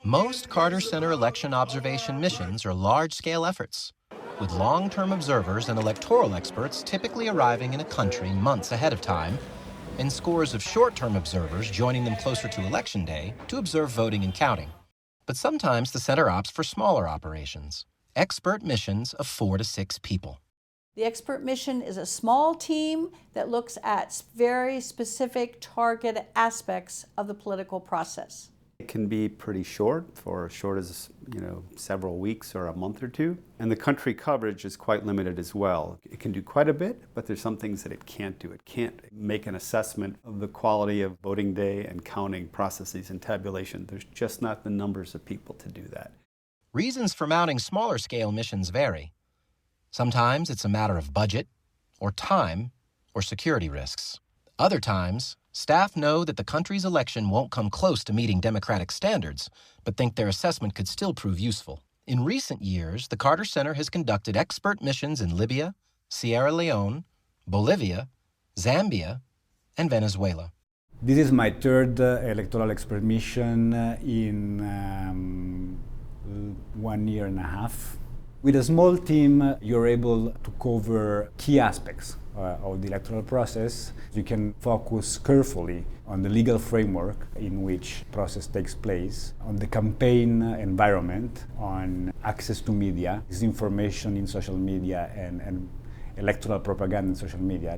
Most Carter Center election observation missions are large-scale efforts, with long-term observers and electoral experts typically arriving in a country months ahead of time, and scores of short-term observers joining them closer to Election Day to observe voting and counting. But sometimes the center opts for smaller operations, expert missions of 4 to 6 people. The expert mission is a small team that looks at very specific targeted aspects of the political process. It can be pretty short, for as short as several weeks or a month or two. And the country coverage is quite limited as well. It can do quite a bit, but there's some things that it can't do. It can't make an assessment of the quality of voting day and counting processes and tabulation. There's just not the numbers of people to do that. Reasons for mounting smaller scale missions vary. Sometimes it's a matter of budget, or time, or security risks. Other times, staff know that the country's election won't come close to meeting democratic standards, but think their assessment could still prove useful. In recent years, the Carter Center has conducted expert missions in Libya, Sierra Leone, Bolivia, Zambia, and Venezuela. This is my third electoral expert mission in 1 year and a half. With a small team, you're able to cover key aspects of the electoral process. You can focus carefully on the legal framework in which the process takes place, on the campaign environment, on access to media, disinformation in social media, and electoral propaganda in social media.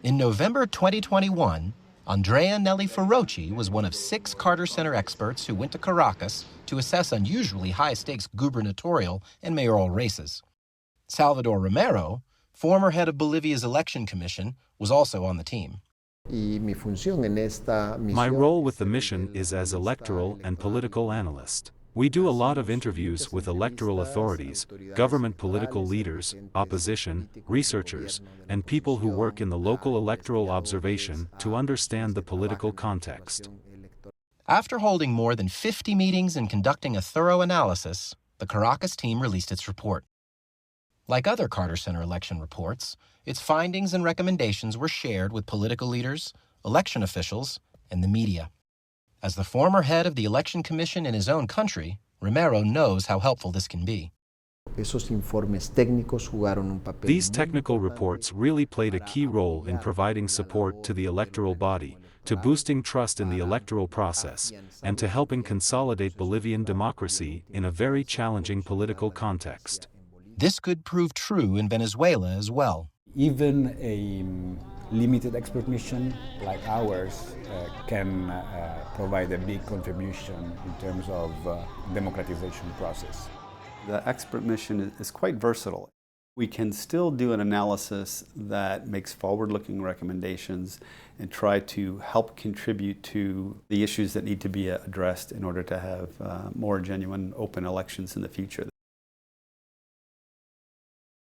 In November 2021, Andrea Nelly Ferrocci was one of 6 Carter Center experts who went to Caracas to assess unusually high-stakes gubernatorial and mayoral races. Salvador Romero, former head of Bolivia's election commission, was also on the team. My role with the mission is as electoral and political analyst. We do a lot of interviews with electoral authorities, government political leaders, opposition, researchers, and people who work in the local electoral observation to understand the political context. After holding more than 50 meetings and conducting a thorough analysis, the Caracas team released its report. Like other Carter Center election reports, its findings and recommendations were shared with political leaders, election officials, and the media. As the former head of the Election Commission in his own country, Romero knows how helpful this can be. These technical reports really played a key role in providing support to the electoral body, to boosting trust in the electoral process, and to helping consolidate Bolivian democracy in a very challenging political context. This could prove true in Venezuela as well. Even a limited expert mission like ours can provide a big contribution in terms of democratization process. The expert mission is quite versatile. We can still do an analysis that makes forward-looking recommendations and try to help contribute to the issues that need to be addressed in order to have more genuine, open elections in the future.